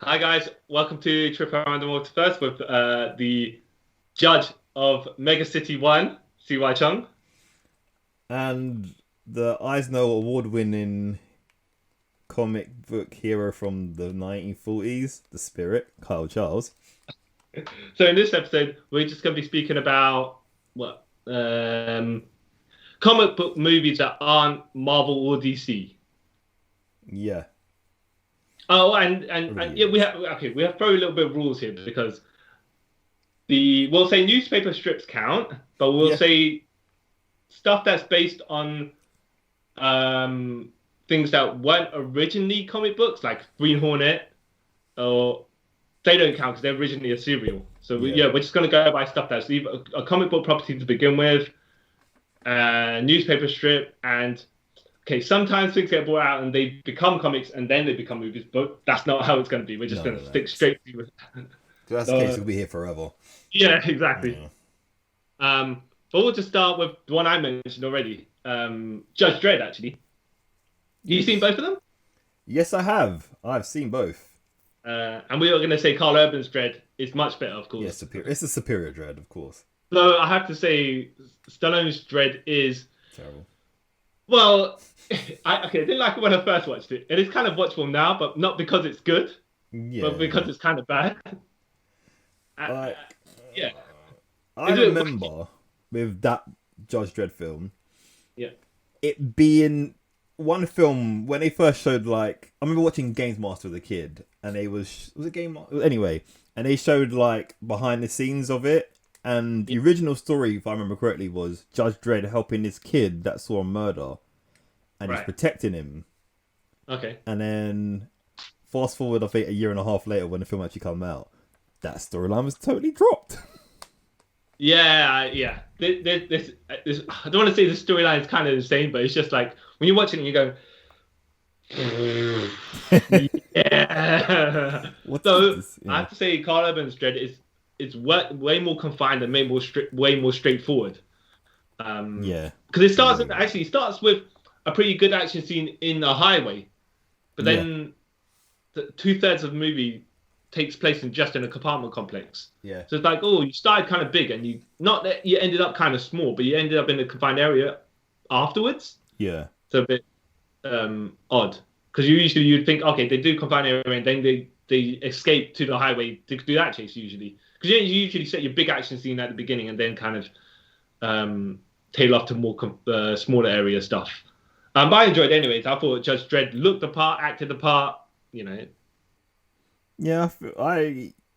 Hi guys, welcome to Trip Around the Multiverse with the judge of Mega City 1, CY Chung. And the Eisner Award-winning comic book hero from the 1940s, The Spirit, Kyle Charles. So in this episode, we're just going to be speaking about what comic book movies that aren't Marvel or DC. Yeah, Oh, and really yeah, we is. have we have probably a little bit of rules here because we'll say newspaper strips count, but we'll Yeah, say stuff that's based on um things that weren't originally comic books, like Green Hornet, or they don't count because they're originally a serial. So yeah. we're just gonna go by stuff that's either a comic book property to begin with, newspaper strip, and okay, sometimes things get brought out and they become comics and then they become movies, but that's not how it's gonna be. We're just No, gonna no, no. stick straight with. If that's the case, Uh, we'll be here forever. yeah, exactly. Yeah. But we'll just start with the one I mentioned already, Judge Dredd. Actually, you seen Yes. both of them? Yes, I have. I've seen both. And we were going to say Carl Urban's Dredd is much better, of Yeah, course. superior. It's a superior dread, of course. So I have to say, Stallone's Dredd is Terrible. well. I didn't like it when I first watched it. It is kind of watchable now, but not because it's good, but Yeah, because it's kind of bad. like Yeah, I is it wacky? remember with that Judge Dredd film, Yeah, it being one film when they first showed, like, I remember watching Games Master as a kid, and they was it Game anyway, and they showed like behind the scenes of it, and yeah. the original story, if I remember correctly, was Judge Dredd helping this kid that saw a murder, and he's Right. protecting him, Okay. and then fast forward, I think a year and a half later when the film actually come out, that storyline was totally dropped. Yeah, yeah. I don't want to say the storyline is kind of the same, but it's just like when you're watching it, you go, yeah. What is So this? I Yeah, have to say, Carl Urban's Dread is way more confined and way more straightforward. yeah, Because it starts really. actually it starts with a pretty good action scene in a highway, but Yeah, then two-thirds of the movie takes place in just in a apartment complex. yeah, So it's like, oh, you started kind of big, and you not that you ended up kind of small, but you ended up in a confined area afterwards. yeah, So a bit odd because you'd think, okay, they do confined area and then they escape to the highway to do that chase usually because you usually set your big action scene at the beginning and then kind of tail off to more smaller area stuff. But I enjoyed it anyways. I thought Judge Dredd looked the part, acted the part. You know, yeah.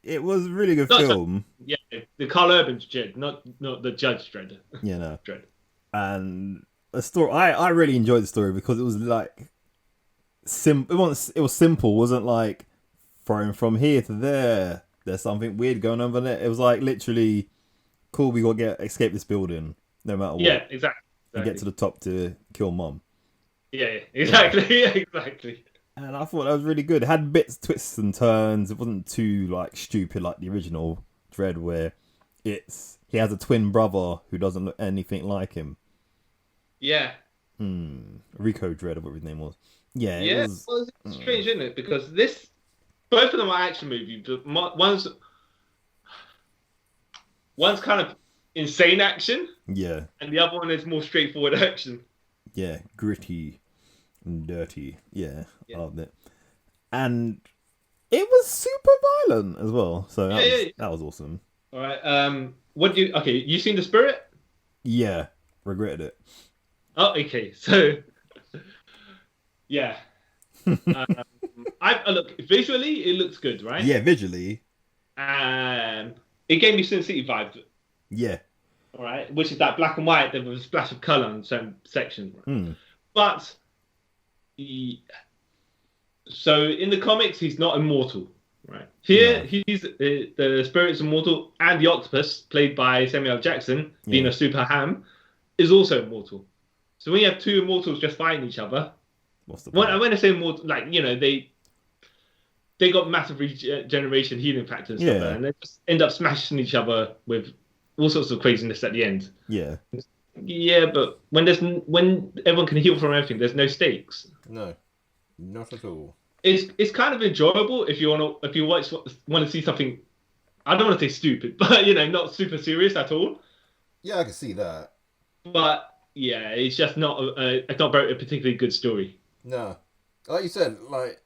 It was a really good not film. yeah, the Carl Urban's Dredd, not the Judge Dredd. You know, Dredd. and a story. I really enjoyed the story because it was like it was simple. It wasn't like throwing from here to there. There's something weird going on there. It was like literally cool. We got to escape this building no matter what, Yeah, exactly, and get to exactly. the top to kill mom. Yeah, yeah, Yeah, exactly, yeah, exactly. and I thought that was really good. It had bits, twists, and turns. It wasn't too like stupid like the original Dread, where he has a twin brother who doesn't look anything like him. Yeah, Rico Dread, or whatever his name was. Yeah, it yeah. was. Well, it's mm, strange, isn't it? Because both of them are action movies. But one's kind of insane action, yeah, and the other one is more straightforward action. yeah, gritty and dirty. Yeah, Yeah, I loved it, and it was super violent as well. So yeah, that yeah, was yeah. that was awesome. All right. What do you? Okay, you seen The Spirit? Yeah, regretted it. Oh, okay. So, yeah. Um, I look visually, it looks good, right? Yeah, visually. And it gave me Sin City vibes. Yeah. All right, which is that black and white with a splash of color in certain sections. Mm, But he, so in the comics, he's not immortal, right? Here, no. he's the spirit's immortal, and the octopus, played by Samuel L. Jackson, being Yeah. a super ham, is also immortal. So when you have two immortals just fighting each other, What's the when, point? when I say immortal, like they got massive regeneration healing factor and stuff, like that, Yeah. and they just end up smashing each other with all sorts of craziness at the end. Yeah. Yeah, but when everyone can heal from everything, there's no stakes. No. Not at all. it's kind of enjoyable if you want to see something. I don't want to say stupid, but not super serious at all. Yeah, I can see that. But yeah, it's just not it's not very a particularly good story. No, like you said, like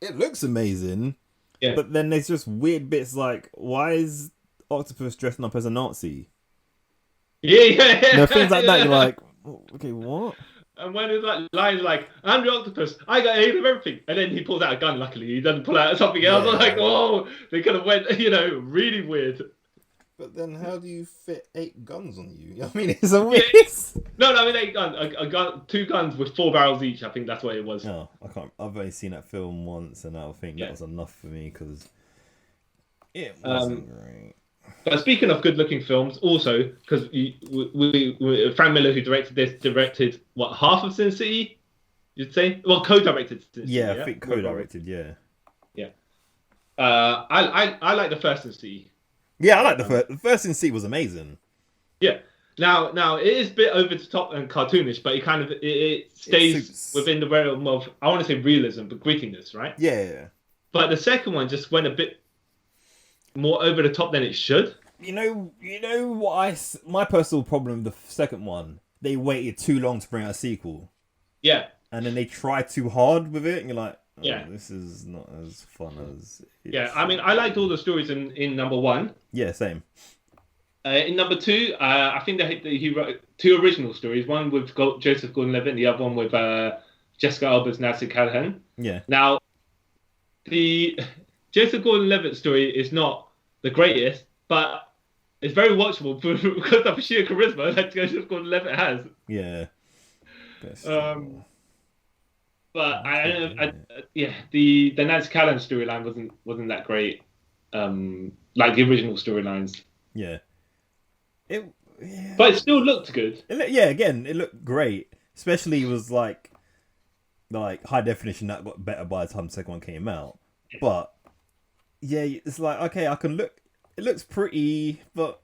it looks amazing. Yeah. But then there's just weird bits like, why is Octopus dressing up as a Nazi? Yeah. Things like that. You're like, okay, what? And when it's like lines like, "I'm the octopus, I got aid of everything," and then he pulls out a gun. Luckily, he doesn't pull out something else. I'm like, oh, they could have went, really weird. But then, how do you fit 8 guns on you? I mean, it's a weird. No, I mean 8 guns, a gun, 2 guns with 4 barrels each. I think that's what it was. No, I can't. I've only seen that film once, and I think that was enough for me because it wasn't great. But speaking of good-looking films, also because Frank Miller, who directed this, directed what, half of Sin City? You'd say? Well, co-directed Sin City. Yeah, I think co-directed. Yeah. Yeah. I like the first Sin City. Yeah, I like the first. The first Sin City was amazing. Yeah. Now it is a bit over the top and cartoonish, but it stays within the realm of, I want to say realism, but grittiness, right? Yeah. But the second one just went a bit more over the top than it should. You know what my personal problem with the second one, they waited too long to bring out a sequel. Yeah. And then they tried too hard with it, and you're like, yeah, this is not as fun as yeah, I mean, I liked all the stories in number 1. Yeah, same. In number 2, I think he wrote 2 original stories. One with Joseph Gordon-Levitt, and the other one with Jessica Alba's Nancy Callahan. Yeah. Now, the Joseph Gordon-Levitt story is not the greatest, but it's very watchable because of the sheer charisma that Joseph Gordon-Levitt has. Yeah. But the Nancy Callahan storyline wasn't that great, like the original storylines. Yeah. But it still looked good. It looked great. Especially it was like high definition that got better by the time the second one came out. Yeah. But yeah, it's like, okay, it looks pretty, but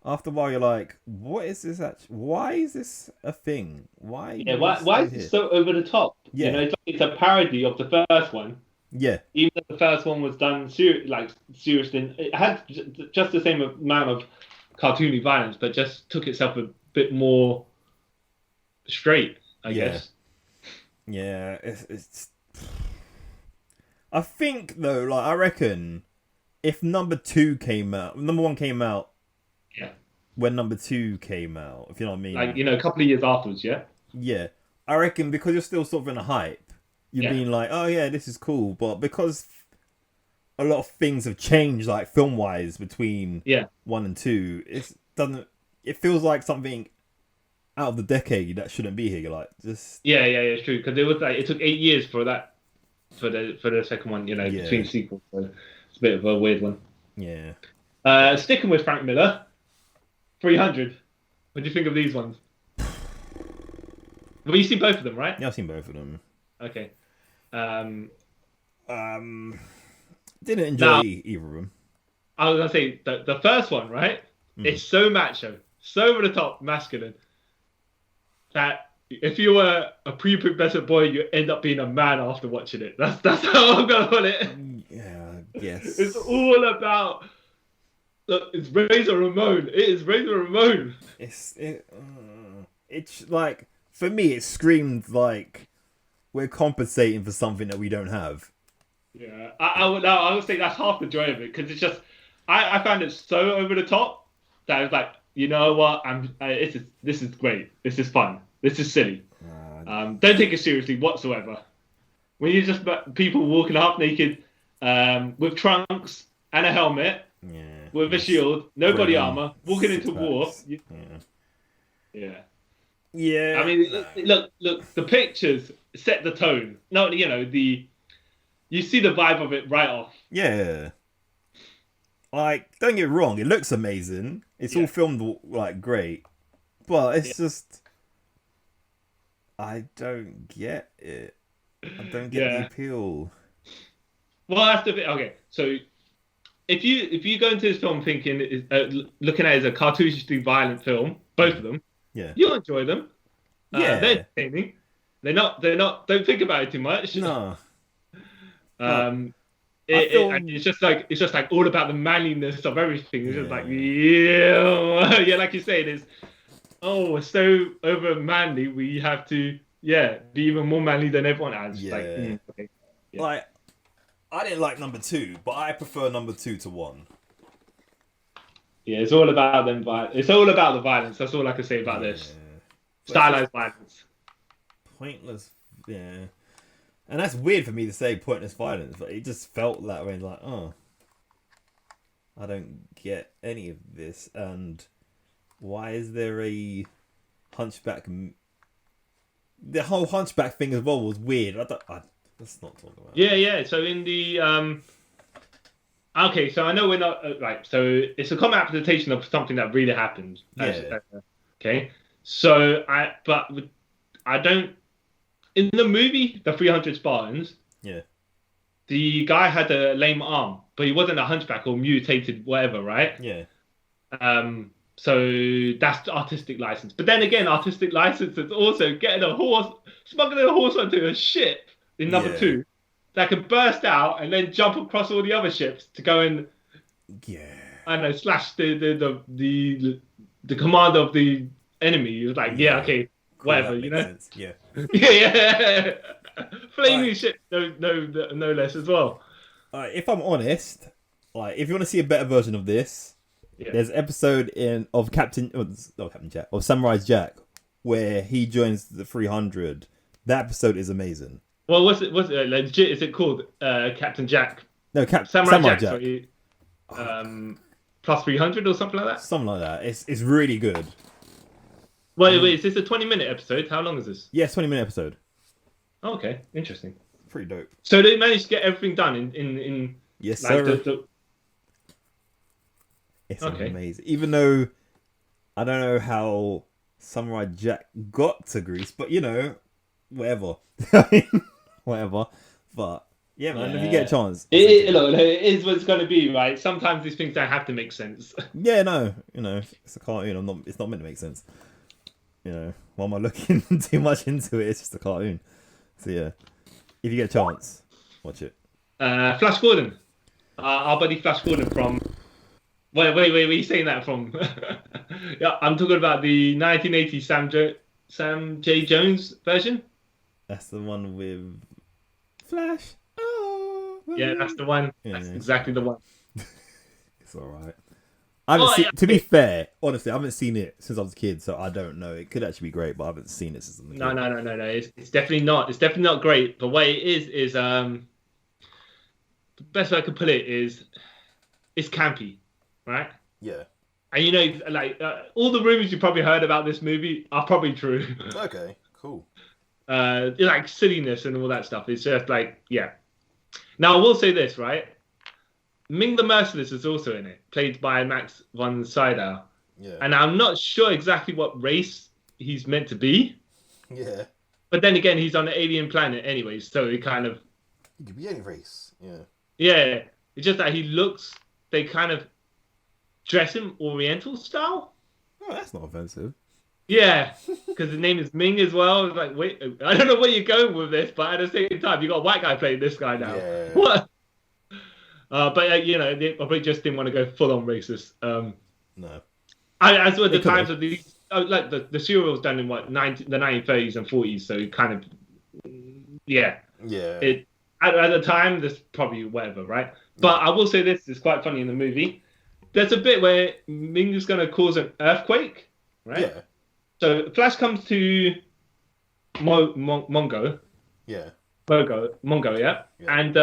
after a while you're like, what is this actually? Why is this a thing? Why? Yeah, why is it so over the top? Yeah. It's a parody of the first one. Yeah. Even though the first one was done seriously, it had just the same amount of cartoony violence, but just took itself a bit more straight, I guess. Yeah, it's. I think though, like I reckon, if number 1 came out. Yeah. When number 2 came out, if you know what I mean. Like, a couple of years afterwards, yeah? Yeah. I reckon because you're still sort of in a hype, you're being like, oh yeah, this is cool. But because a lot of things have changed, like film-wise, between 1 and 2, it feels like something out of the decade that shouldn't be here. You're like, just... Yeah, it's true. Because it took 8 years for the second one, between sequels. So it's a bit of a weird one. Yeah. Sticking with Frank Miller, 300. What do you think of these ones? Well, you've seen both of them, right? Yeah, I've seen both of them. Okay. Didn't enjoy either of them. I was gonna say the first one, right? It's so macho, so over the top, masculine, that if you were a prepubescent boy, you end up being a man after watching it. That's how I'm gonna put it. Yeah, yes. It's all about. Look, it's Razor Ramon. It is Razor Ramon. It's like, for me, it screamed like we're compensating for something that we don't have. Yeah, I would say that's half the joy of it, because it's just I found it so over the top that I was like, you know what, this is great, this is fun, this is silly. Don't take it seriously whatsoever. When you just people walking half naked, with trunks and a helmet. Yeah. With a shield, no body armor, walking into war. Yeah. I mean, look, the pictures set the tone. No, you see the vibe of it right off. Yeah. Like, don't get me wrong, it looks amazing. It's all filmed like great, but it's just, I don't get it. I don't get the appeal. Well, that's the bit. Okay, so. If you go into this film thinking looking at it as a cartoonishly violent film, both of them, you'll enjoy them. They're entertaining. They're not. They're not. Don't think about it too much. No. Um, I feel it's just like all about the manliness of everything. It's just like yeah, like you say, it's we're so over manly. We have to be even more manly than everyone else. Yeah. Like, okay. Yeah. Like, I didn't like number 2, but I prefer number 2 to 1. Yeah, it's all about them. It's all about the violence. That's all I can say about this. Stylized violence. Pointless. Yeah. And that's weird for me to say pointless violence, but it just felt that way. Like, oh, I don't get any of this. And why is there a hunchback? The whole hunchback thing as well was weird. Let's not talk about it. Yeah. So in the okay, so I know we're not right. So it's a common adaptation of something that really happened. Yeah. Okay. So I don't. In the movie, The 300 Spartans, Yeah. the guy had a lame arm, but he wasn't a hunchback or mutated, whatever, right? Yeah. So that's the artistic license. But then again, artistic license is also smuggling a horse onto a ship in number 2 that can burst out and then jump across all the other ships to go and I don't know, slash the commander of the enemy. He was like, okay, whatever, you know. Sense. Yeah. yeah. Flaming ship, no less as well. If I'm honest, like if you want to see a better version of this, there's an episode of of Samurai Jack where he joins the 300. That episode is amazing. Well, what's it legit? Is it called Captain Jack? No, Samurai Jack. Sorry. Plus 300 or something like that. Something like that. It's really good. Wait, is this a 20-minute episode? How long is this? Yes, 20-minute episode. Oh, okay, interesting. Pretty dope. So they managed to get everything done in yes, like sir. It's amazing. Even though I don't know how Samurai Jack got to Greece, but whatever. Whatever. But yeah, man, if you get a chance. It is what it's going to be, right? Sometimes these things don't have to make sense. Yeah, no. It's a cartoon. It's not meant to make sense. Why am I looking too much into it? It's just a cartoon. So yeah, if you get a chance, watch it. Flash Gordon. Our buddy Flash Gordon from... Wait, where are you saying that from? Yeah, I'm talking about the 1980 Sam J. Jones version. That's the one with Flash. Oh, yeah, that's the one. Yeah, that's exactly the one. It's alright. To be fair, honestly, I haven't seen it since I was a kid, so I don't know. It could actually be great, but I haven't seen it since I was a kid. No. It's definitely not. It's definitely not great. But what it is the best way I could put it is it's campy, right? Yeah. And all the rumors you probably heard about this movie are probably true. Okay, cool. Like silliness and all that stuff. It's just like, yeah. Now I will say this, right? Ming the Merciless is also in it, played by Max von Sydow. Yeah. And I'm not sure exactly what race he's meant to be. Yeah. But then again, he's on an alien planet anyway, so he kind of... He could be any race, yeah. Yeah. It's just that they kind of dress him Oriental style. Oh, that's not offensive. Yeah, because his name is Ming as well. It's like, wait, I don't know where you're going with this, but at the same time, you got a white guy playing this guy now. Yeah. What? But they probably just didn't want to go full on racist. No. As were the times of these, like the serial was done in the 1930s and 40s, so kind of, yeah. Yeah. At the time, there's probably whatever, right? But I will say this is quite funny in the movie. There's a bit where Ming is going to cause an earthquake, right? Yeah. So Flash comes to Mongo. Yeah. Mongo, yeah. And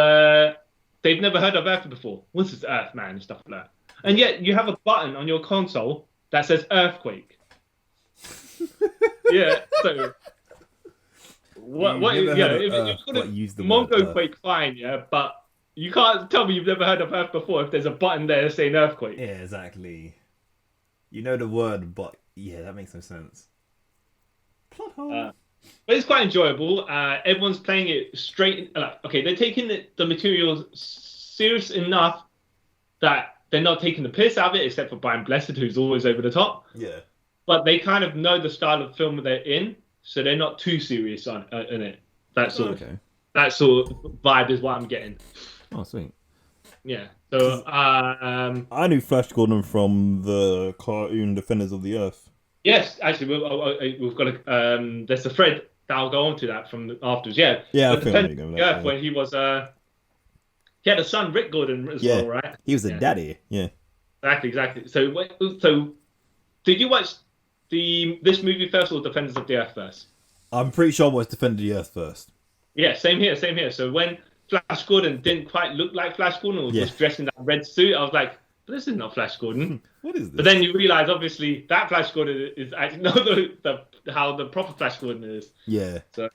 they've never heard of Earth before. What's this Earth, man, and stuff like that. And yet you have a button on your console that says earthquake. Yeah. So Mongo quake, fine, yeah, but you can't tell me you've never heard of Earth before if there's a button there saying earthquake. Yeah, exactly. You know the word, but yeah, that makes no sense. Plot hole. But it's quite enjoyable. Everyone's playing it straight. Okay, they're taking the material serious enough that they're not taking the piss out of it, except for Brian Blessed, who's always over the top. Yeah. But they kind of know the style of film they're in, so they're not too serious on in it. That Oh, sort of okay. that sort of vibe is what I'm getting. Oh, sweet. Yeah. So I knew Flash Gordon from the cartoon Defenders of the Earth. yes, actually, we've got a there's a thread that I'll go on to that from afterwards. Yeah, Yeah, I the think I know Defenders you go of with the that. Earth Yeah. when he was he had a son, Rick Gordon, as Yeah, well, right? he was a Yeah, daddy. Yeah. exactly. So so did you watch this movie first or Defenders of the Earth first? I'm pretty sure I was Defender of the Earth first. Yeah, same here, same here. So when Flash Gordon didn't quite look like Flash Gordon or Yeah. was dressed in that red suit, I was like, but this is not Flash Gordon. What is But this? then you realize, obviously, that Flash Gordon is actually not how the proper Flash Gordon is. Yeah. So,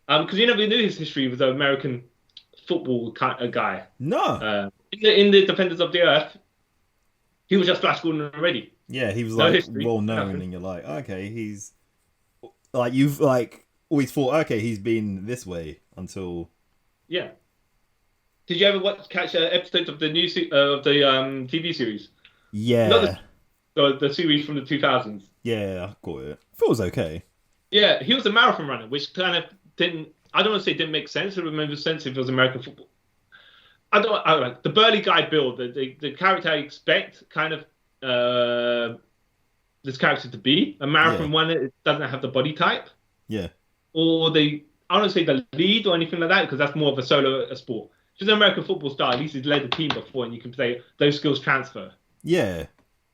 because you never knew his history was an American football kind of guy. No. In the Defenders of the Earth, he was just Flash Gordon already. Yeah, he was No like history, well known, nothing. and you're like, okay, he's like you've like always thought, okay, he's been this way until Yeah. Did you ever catch episodes of the of the TV series? yeah, Not the series from the 2000s. yeah, I got it. Feels okay. Yeah, he was a marathon runner, which kind of didn't. I don't want to say didn't make sense. It would make sense if it was American football. I don't like the burly guy Bill, the character I expect kind of this character to be a marathon runner. It doesn't have the body type, Yeah, or I don't say the lead or anything like that because that's more of a solo sport. Just an American football star. At least he's led a team before, and you can say those skills transfer. yeah,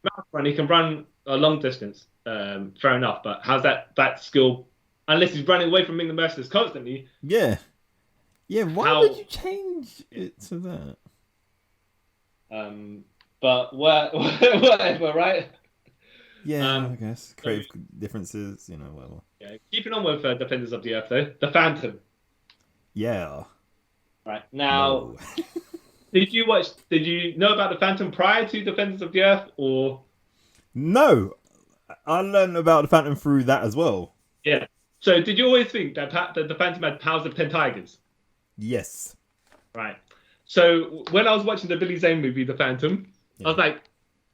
Marathon, he can run a long distance. Fair enough, but how's that skill? Unless he's running away from England Merciless constantly. yeah, yeah. Why would you change it to that? But whatever, right? Yeah, I guess creative differences, whatever. Yeah. Keeping on with Defenders of the Earth, though, the Phantom. Yeah. Right now, No. did you know about the Phantom prior to Defenders of the Earth, or No, I learned about the Phantom through that as well. yeah? So did you always think that the Phantom had powers of 10 tigers? Yes. Right. So when I was watching the Billy Zane movie, The Phantom, I was like,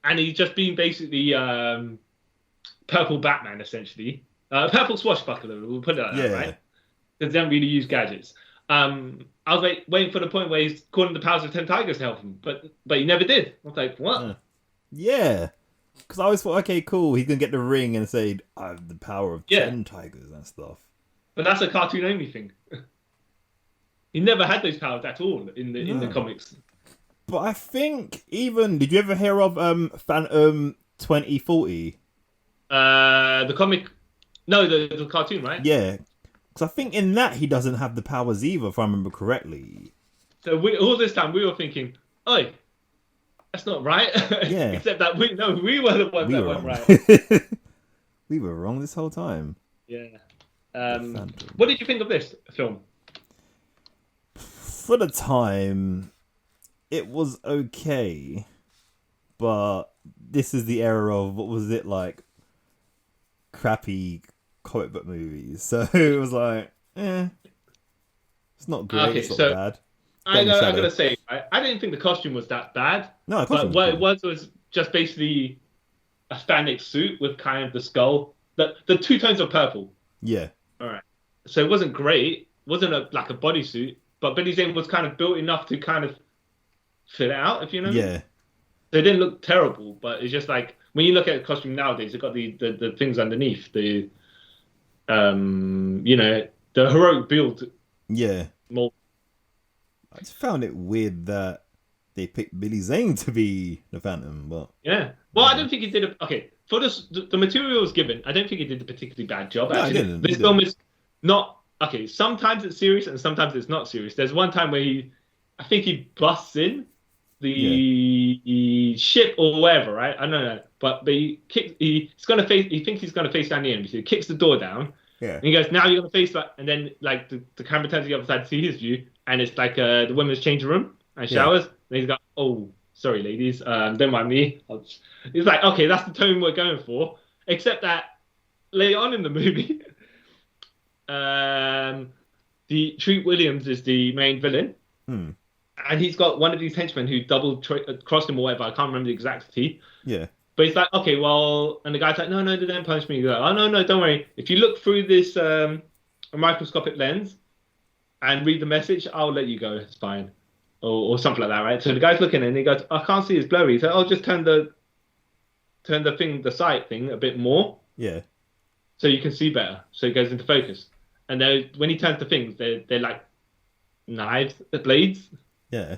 and he's just been basically purple Batman, essentially. Purple swashbuckler, we'll put it like that, right? Because they don't really use gadgets. I was like waiting for the point where he's calling the powers of 10 tigers to help him, but he never did. I was like, what? Yeah. Because I always thought, okay, cool, he's going to get the ring and say, I have the power of 10 tigers and stuff. But that's a cartoon only thing. He never had those powers at all in the comics. But I think did you ever hear of Phantom 2040? The comic, no, the cartoon, right? Yeah. Because I think in that he doesn't have the powers either, if I remember correctly. So all this time we were thinking, oi, that's not right. Yeah. Except that we were the ones that went right. We were wrong this whole time. Yeah. Phantom. What did you think of this film? For the time, it was okay. But this is the era of, what was it, like, crappy comic book movies. So it was like, it's not great, Okay, it's not so bad. I'm gonna say I didn't think the costume was that bad. No, the but costume what was it was just basically a spandex suit with kind of the skull, the two tones of purple. Yeah. All right. So it wasn't great. Wasn't like a bodysuit, but Billy Zane was kind of built enough to kind of fit it out, if you know. Yeah. So it didn't look terrible, but it's just like when you look at a costume nowadays, it got the things underneath the the heroic build. Yeah. More. I just found it weird that they picked Billy Zane to be the Phantom, but Yeah. Well, I don't think he did okay. For this, the material was given. I don't think he did a particularly bad job. No, he Actually, didn't. this film is not okay. Sometimes it's serious and sometimes it's not serious. There's one time where I think he busts in the ship or whatever, right? I don't know, but he thinks he's gonna face down the enemy. So he kicks the door down. yeah. And he goes, now you're gonna face that, and then like the camera turns to the other side to see his view, and it's like the women's changing room and showers. And he's got, oh, sorry, ladies, don't mind me. He's like, okay, that's the tone we're going for. Except that later on in the movie, the Treat Williams is the main villain, and he's got one of these henchmen who double crossed him or whatever. I can't remember the exact T. Yeah. But it's like, okay, well, and the guy's like, no, no, they don't punch me. He's like, oh, no, no, don't worry. If you look through this microscopic lens and read the message, I'll let you go. It's fine. Or something like that, right? So the guy's looking and he goes, I can't see, it's blurry. He said, oh, just turn the sight thing a bit more Yeah. so you can see better. So it goes into focus. And then when he turns the things, they're like knives, blades. Yeah.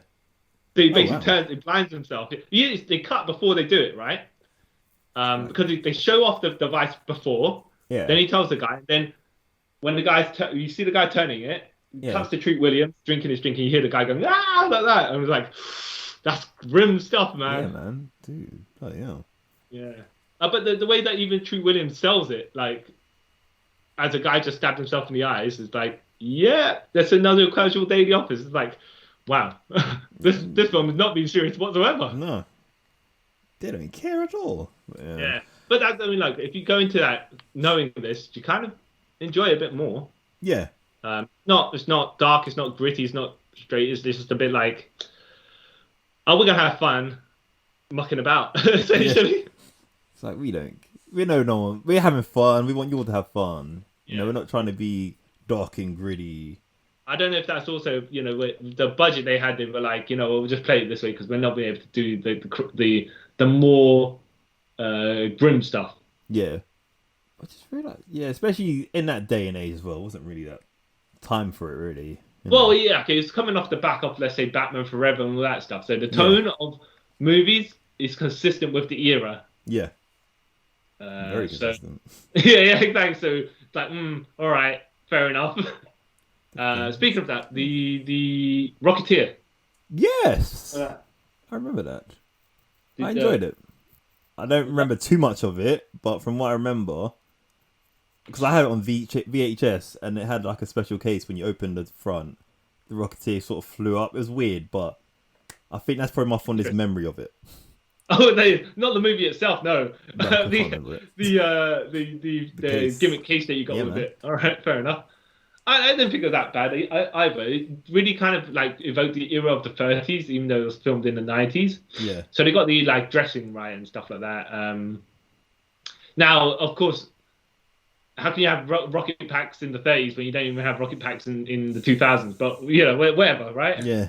So he Oh, basically wow. turns, it blinds himself. They cut before they do it, right? Because they show off the device before. Yeah. Then he tells the guy. Then when the guy's, you see the guy turning it, Yeah. cuts to Treat Williams drinking his drink, and you hear the guy going like that. And I was like, that's grim stuff, Yeah, man. man. Dude. Oh, yeah. Yeah. But the way that even Treat Williams sells it, like as a guy just stabbed himself in the eyes, is like, yeah, that's another casual day in the office. It's like, wow, this film is not being serious whatsoever. No. They don't even care at all. Yeah. But that's, I mean, like, if you go into that knowing this, you kind of enjoy it a bit more. Yeah. It's not dark, it's not gritty, it's not straight. It's just a bit like, oh, we're gonna have fun mucking about, essentially. It's like we know no one. We're having fun. We want you all to have fun. You know, Yeah. we're not trying to be dark and gritty. I don't know if that's also, the budget they had. They were like, we'll just play it this way because we're not being able to do the more grim stuff. Yeah. I just realized, yeah, especially in that day and age as well, it wasn't really that time for it, really. You know? Well, yeah, okay, it's coming off the back of, let's say, Batman Forever and all that stuff. So the tone of movies is consistent with the era. Yeah. Very consistent. Yeah, exactly. So it's like, all right, fair enough. Speaking of that, the Rocketeer. Yes, I remember that. I enjoyed it. I don't remember too much of it, but from what I remember, because I had it on VHS, and it had like a special case when you opened the front, the Rocketeer sort of flew up. It was weird, but I think that's probably my fondest memory of it. Oh, not the movie itself, no. No, I can't remember it. The gimmick case that you got with man. it. All right, fair enough. I didn't think it was that bad either. It really kind of like evoked the era of the 30s, even though it was filmed in the 90s. Yeah. So they got the like dressing right and stuff like that. Now, of course, how can you have rocket packs in the 30s when you don't even have rocket packs in the 2000s? But whatever, right? Yeah.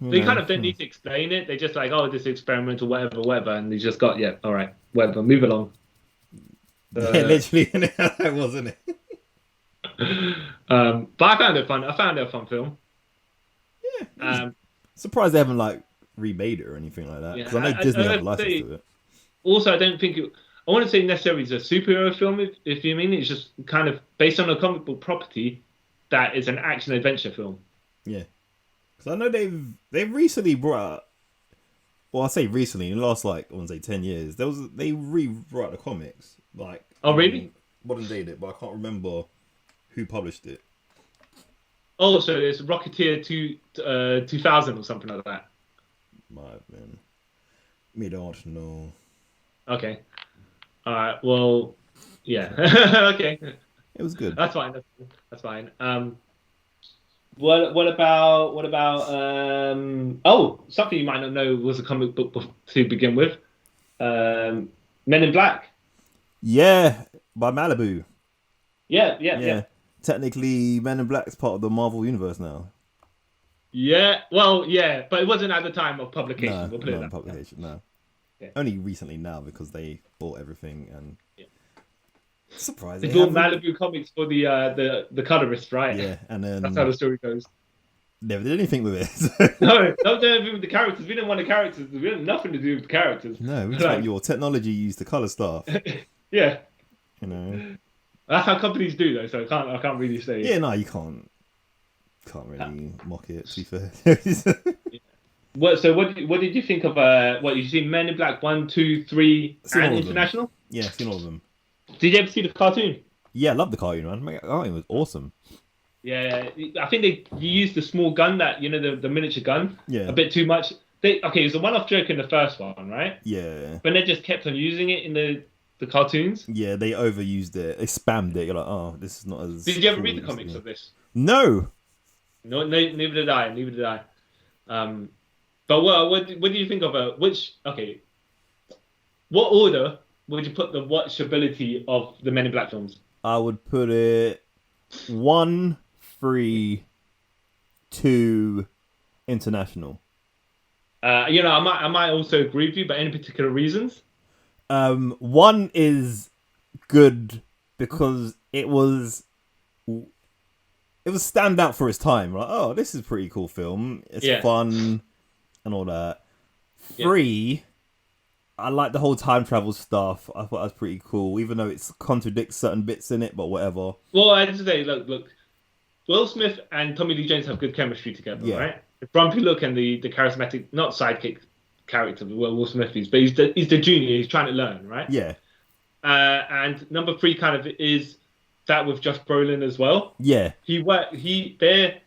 They kind of don't need to explain it. They just like, oh, this is experimental, whatever, and they just got, yeah, all right, whatever, move along. Yeah, literally, that wasn't it. But I found it fun. I found it a fun film. Yeah. Surprised they haven't like remade it or anything like that. Because I know Disney have a license to it. Also, I don't think I want to say necessarily it's a superhero film. If you mean it's just kind of based on a comic book property that is an action adventure film. Yeah. Because I know they've recently brought out. Well, I say recently, in the last like I want to say 10 years, they rewrote the comics like. Oh really? Modern day it, but I can't remember who published it. Oh, so it's Rocketeer 2000 or something like that. Might have been. Me don't know. Okay. All right. Well, yeah. Okay. It was good. That's fine. That's fine. What about something you might not know was a comic book to begin with. Men in Black. Yeah, by Malibu. Yeah. Technically, Men in Black's part of the Marvel universe now. Yeah, well, yeah, but it wasn't at the time of publication. No, we'll put it not that way. publication. No, Yeah. only recently now because they bought everything and. Yeah. Surprising. They bought Malibu Comics for the colorist, right? Yeah, and then That's how the story goes. never did anything with it. No, don't do anything with the characters. We didn't want the characters. We had nothing to do with the characters. No, we just want your technology used to color stuff. Yeah, You know. that's how companies do, though. So I can't really say. Yeah, no, you can't really mock it. To be fair. What did you think of what you see Men in Black 1, 2, 3 Seen all and of them. International? Yeah, I've seen all of them. Did you ever see the cartoon? Yeah, I love the cartoon, man. The cartoon was awesome. Yeah, I think you used the small gun that the miniature gun. Yeah. A bit too much. It was a one-off joke in the first one, right? Yeah. But they just kept on using it in the cartoons. Yeah, they overused it. They spammed it. You're like, oh, this is not as. Did you ever cool read the as comics it of this? No. No, neither did I. Neither did I. But what do you think of which? Okay, What order would you put the watchability of the Men in Black films? I would put it 1, 3, 2, international. I might also agree with you, but any particular reasons? 1 is good because it was stand out for its time. Like, oh, this is a pretty cool film. It's fun and all that. 3, I like the whole time travel stuff. I thought that was pretty cool, even though it contradicts certain bits in it, but whatever. Well, I just say, look, Will Smith and Tommy Lee Jones have good chemistry together, right? The grumpy look and the charismatic, not sidekick character, Will Smith is, but he's the junior. He's trying to learn, right? Yeah. And number 3 kind of is that with Josh Brolin as well. Yeah. I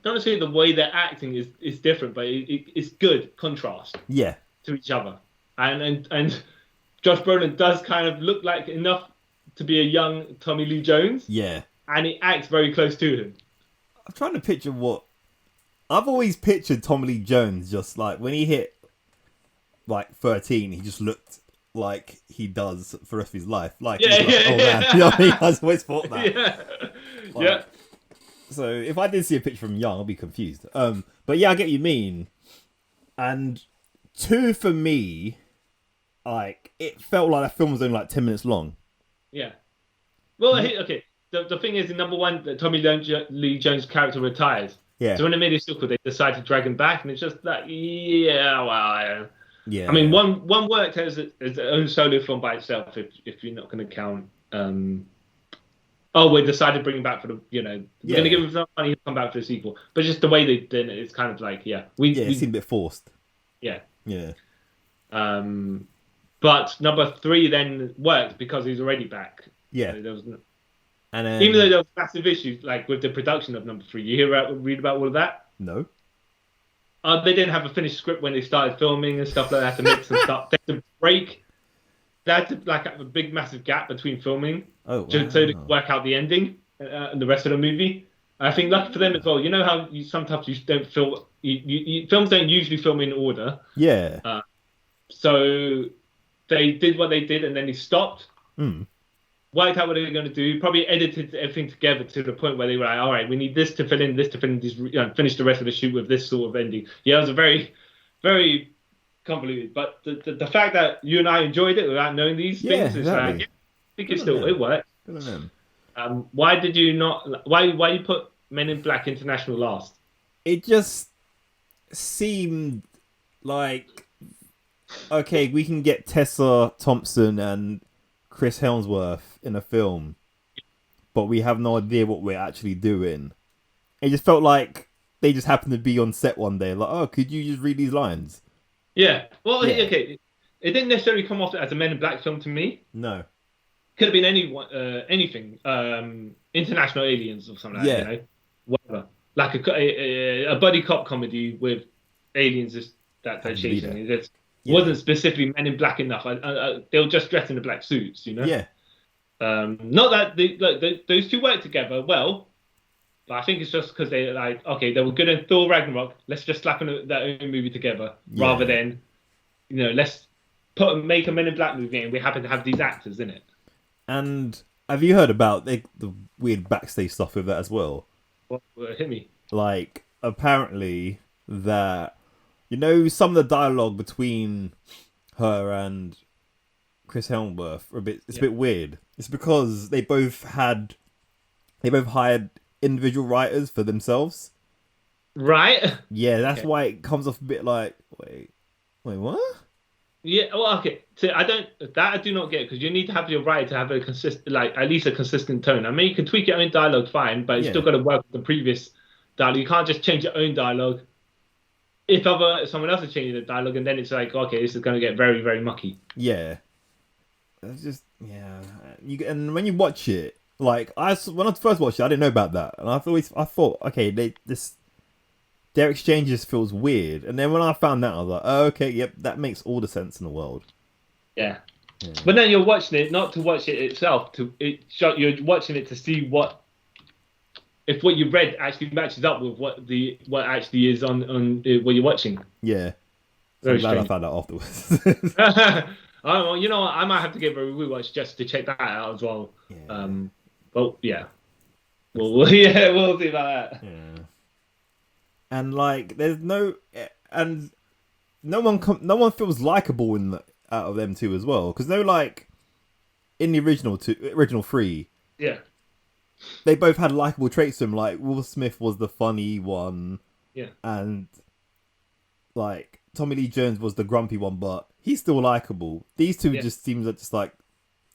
don't say the way they're acting is different, but it's good contrast. Yeah. To each other, and Josh Brolin does kind of look like enough to be a young Tommy Lee Jones. Yeah. And he acts very close to him. I'm trying to picture what I've always pictured Tommy Lee Jones just like when he hit like 13, he just looked like he does for the rest of his life. Like, man. You know what I mean? I've always thought that. Yeah. So if I did see a picture from young, I'll be confused. But yeah, I get what you mean. And 2 for me, like it felt like that film was only like 10 minutes long. Yeah. Well, okay. The thing is, in number 1, that Tommy Lee Jones' character retires. Yeah. So when they made a sequel, they decided to drag him back, and it's just like, yeah. Yeah. I mean, one worked as its own solo film by itself. If you're not going to count. We decided to bring him back for the. We're going to give him some money. He'll come back for the sequel. But just the way they did it, it's kind of like, it seemed a bit forced. Yeah. Yeah. But number 3 then worked because he's already back. Yeah. So there was and then, even though there was massive issues like with the production of number 3, you read about all of that? No. They didn't have a finished script when they started filming and stuff like that to mix and stuff. They had to break. They had to have a big, massive gap between filming so they could work out the ending and the rest of the movie. And I think lucky for them as well. You know how sometimes you don't film. Films don't usually film in order. Yeah. So they did what they did, and then they stopped. Worked out what they were going to do. Probably edited everything together to the point where they were like, all right, we need this to fill in, this to fill in, this, finish the rest of the shoot with this sort of ending. Yeah, it was a very, very convoluted. But the fact that you and I enjoyed it without knowing these things, is I think it worked. Why did you not? Why you put Men in Black International last? It just seemed like, okay, we can get Tessa Thompson and Chris Hemsworth in a film, but we have no idea what we're actually doing. It just felt like they just happened to be on set one day, like, oh, could you just read these lines? Yeah. Well, okay. It didn't necessarily come off as a Men in Black film to me. No. Could have been anything. International Aliens or something like that, whatever. Like a buddy cop comedy with aliens that they're chasing. It wasn't specifically Men in Black enough. They were just dressed in the black suits, Yeah. Not that those two work together well, but I think it's just because they they were good in Thor Ragnarok. Let's just slap that own movie together rather than, let's make a Men in Black movie and we happen to have these actors in it. And have you heard about the weird backstage stuff with that as well? What hit me? Like, apparently that, some of the dialogue between her and Chris Hemsworth it's a bit weird. It's because they both hired individual writers for themselves. Right? Yeah, that's why it comes off a bit like, wait, what? Yeah, well, okay. So I do not get, because you need to have your writer to have a consistent, at least a consistent tone. I mean, you can tweak your own dialogue fine, but you still got to work with the previous dialogue. You can't just change your own dialogue if someone else is changing the dialogue, and then it's like, okay, this is going to get very, very mucky. Yeah. It's just, and when you watch it, when I first watched it, I didn't know about that, and I thought, okay, their exchanges feels weird, and then when I found out, I was like, oh, okay, yep, that makes all the sense in the world. Yeah. But then you're watching it not to watch it itself, you're watching it to see if what you read actually matches up with what actually is on what you're watching. Yeah. So I'm glad I found out afterwards. Oh, well, you know what? I might have to give it a rewatch just to check that out as well. Yeah. But yeah, yeah, we'll see about that. Yeah. And like, there's no, and no one feels likable out of them two as well. Because like in the original three, Yeah, they both had likable traits to them. Like Will Smith was the funny one, yeah. and like Tommy Lee Jones was the grumpy one, but he's still likable. These two just seem like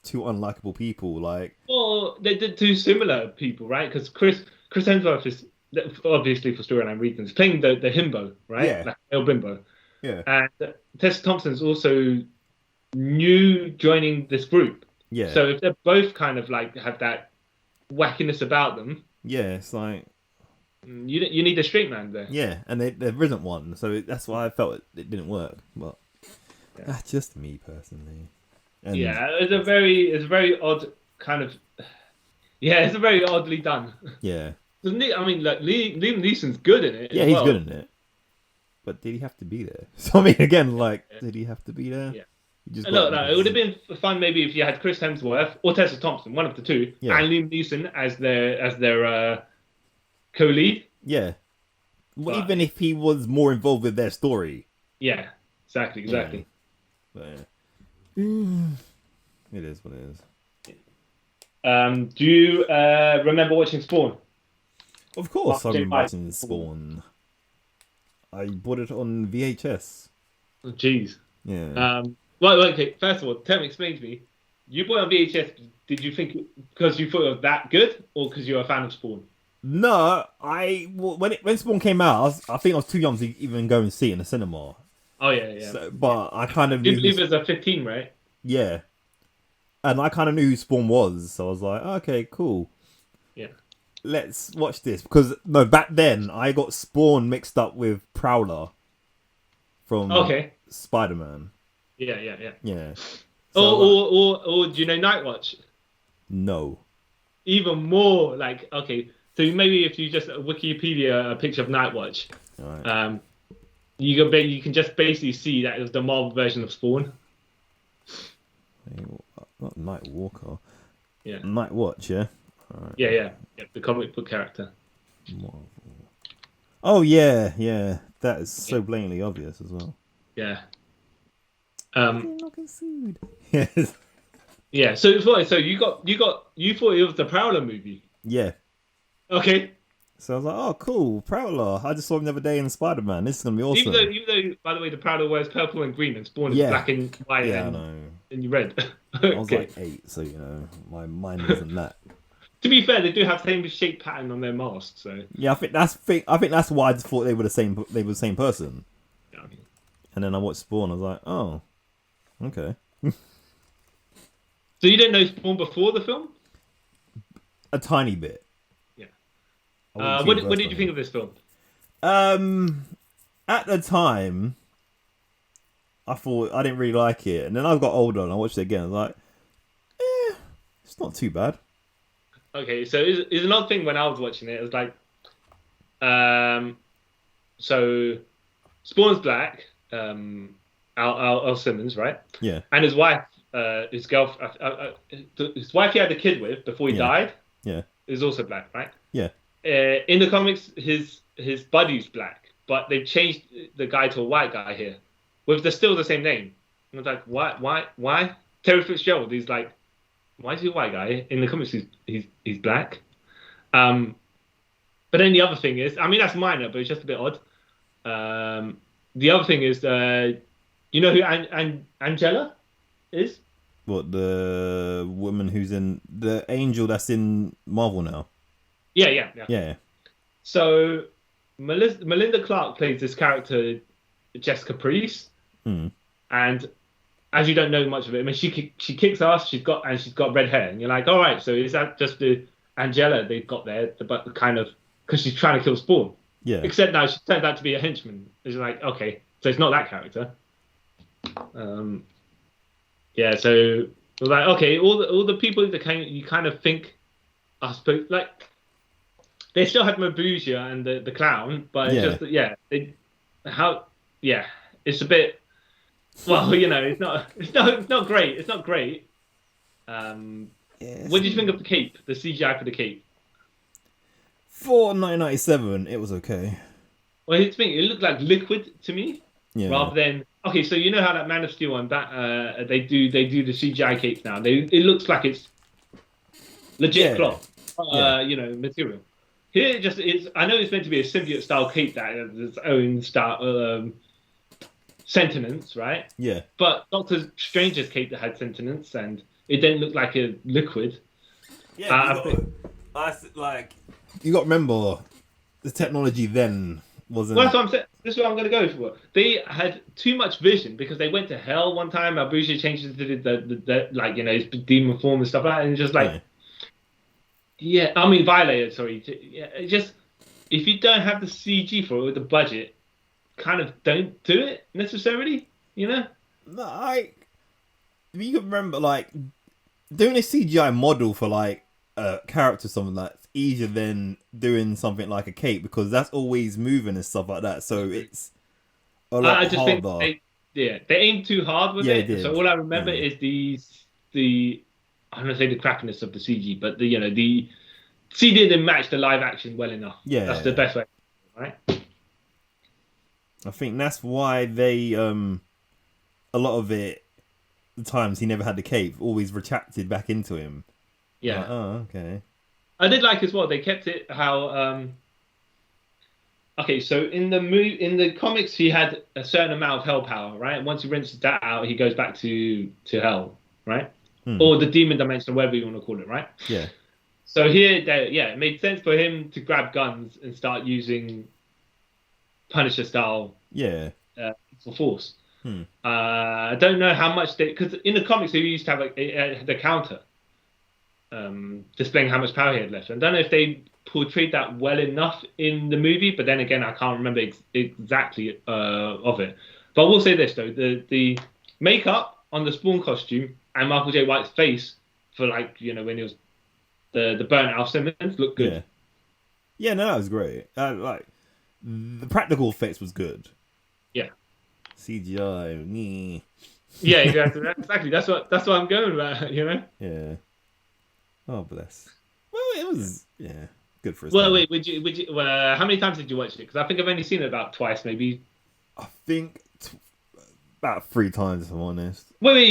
two unlikable people. Like, Well, they did two similar people, right? Because Chris Hemsworth is obviously for storyline reasons playing the himbo, right? Yeah. Like El Bimbo. yeah, And Tessa Thompson's also new joining this group. yeah. So if they're both kind of like have that wackiness about them, Yeah, it's like, you need a straight man there. yeah, and there isn't one, so that's why I felt it didn't work. But that's just me personally. And Yeah, it's a very odd kind of. Yeah, it's a very oddly done. yeah, Doesn't it? I mean, like Liam Neeson's good in it. yeah, as he's well. good in it. But did he have to be there? So I mean, again, like, did he have to be there? Yeah. He just No, got- it would have been fun maybe if you had Chris Hemsworth or Tessa Thompson, one of the two, Yeah. and Liam Neeson as their co-lead. Yeah. Well, But- even if he was more involved with their story. Yeah, exactly. But, it is what it is. Do you remember watching Spawn? Of course, Well, I've been Jay watching Spawn. I bought it on VHS. Oh, jeez. Yeah. Well, okay. First of all, explain to me. You bought it on VHS. Did you think because you thought it was that good, or because you're a fan of Spawn? No, when Spawn came out, I think I was too young to even go and see it in the cinema. Oh yeah. So, but I kind of You knew. believe it was a 15, right? Yeah. And I kind of knew who Spawn was, so I was like, okay, cool. Yeah. Let's watch this. Because, no, back then, I got Spawn mixed up with Prowler from Okay. Spider-Man. Yeah. Yeah. So, Or do you know Nightwatch? no. Even more like, okay, so maybe if you just Wikipedia a picture of Nightwatch, Alright. you can just basically see that it was the Marvel version of Spawn. Not Night Walker. Yeah. Night Watch, yeah? Alright. Yeah, the comic book character. Marvel. Oh, yeah. That is so blatantly obvious as well. Yeah. Not get sued. Yes. Yeah. So you thought it was the Prowler movie. Yeah. Okay. So I was like, oh, cool, Prowler. I just saw him the other day in Spider-Man. This is going to be awesome. Even though, by the way, the Prowler wears purple and green and Spawn is Yeah. black and white Yeah, I and, know. and red. I was Okay. like 8, so, my mind wasn't that. To be fair, they do have the same shape pattern on their masks, so. Yeah, I think that's why I just thought they were the same person. Yeah, I mean, And then I watched Spawn. I was like, oh, okay. So you didn't know Spawn before the film? A tiny bit. Yeah. I wouldn't see What it did you think of this film? At the time, I thought I didn't really like it, and then I got older and I watched it again. I was like, it's not too bad. Okay, so is another thing when I was watching it. It was like, so Spawn's black, Al Simmons, right? Yeah, And his wife, his his wife he had a kid with before he died, yeah, is also black, right? yeah, In the comics, his buddy's black, but they've changed the guy to a white guy here, with still the same name. And I was like, why? Terry Fitzgerald, he's like, why is he a white guy? In the comics, he's black. But then the other thing is, I mean, that's minor, but it's just a bit odd. The other thing is, you know who Angela is? What, the woman who's in the angel that's in Marvel now? Yeah. Yeah, So Melinda Clarke plays this character, Jessica Priest, and as you don't know much of it, I mean, she kicks ass. She's got red hair, and you're like, all right, so is that just the Angela they've got there, but kind of because she's trying to kill Spawn? yeah. Except now she turns out to be a henchman. It's like, okay, so it's not that character. Yeah, so it was like, okay, all the people that you kind of think are supposed, like, they still had Mabuja and the clown, but it's just it's a bit. Well, it's not great. It's not great. Um, Yeah, what did you think of the cape? The CGI for the cape? for 1997, it was okay. Well, here's the thing. It looked like liquid to me, Yeah, rather than okay. So you know how that Man of Steel and that they do the CGI capes now. It looks like it's legit yeah, cloth, yeah, material. Here, it just it's. I know it's meant to be a symbiote style cape that has its own style sentience, right? yeah. But Doctor Strange's cape that had sentience, and it didn't look like a liquid. Yeah, you I think. you got to remember the technology then Well, wasn't. that's what I'm saying. This is what I'm going to go for. They had too much vision because they went to hell one time. Abuja changed into the like his demon form and stuff like that, and just like Yeah, yeah, I mean Violator. Sorry, yeah, it just if you don't have the CG for it with the budget, kind of don't do it necessarily. You know? like you can remember like doing a CGI model for like a character, something that's easier than doing something like a cape because that's always moving and stuff like that. So it's a lot I just think harder. they aimed too hard with Yeah, they it. So did. all I remember Yeah, is the I'm gonna say the crappiness of the CG, but the CG didn't match the live action well enough. That's the yeah. best way, right? I think that's why they a lot of it the times he never had the cape always retracted back into him. Like, Yeah, oh, okay. I did like as well. They kept it how okay. So in the comics, he had a certain amount of hell power, right? Once he rinses that out, he goes back to hell, right? Hmm. Or the demon dimension, whatever you want to call it, right? Yeah. So here, yeah, it made sense for him to grab guns and start using Punisher style Yeah. for force. Hmm. I don't know how much they because in the comics they used to have like the counter displaying how much power he had left. I don't know if they portrayed that well enough in the movie, but then again, I can't remember exactly of it. But I will say this though: the makeup on the Spawn costume and Michael J. White's face for like when he was the burnt Al Simmons looked good. Yeah. Yeah. No, that was great. Like the practical effects was good. Yeah. CGI. Meh. Yeah, exactly. That's what I'm going about. Yeah. Oh bless. Well, it was good for his Well, time. wait, how many times did you watch it? Because I think I've only seen it about twice, maybe. I think about 3 times, if I'm honest. Wait,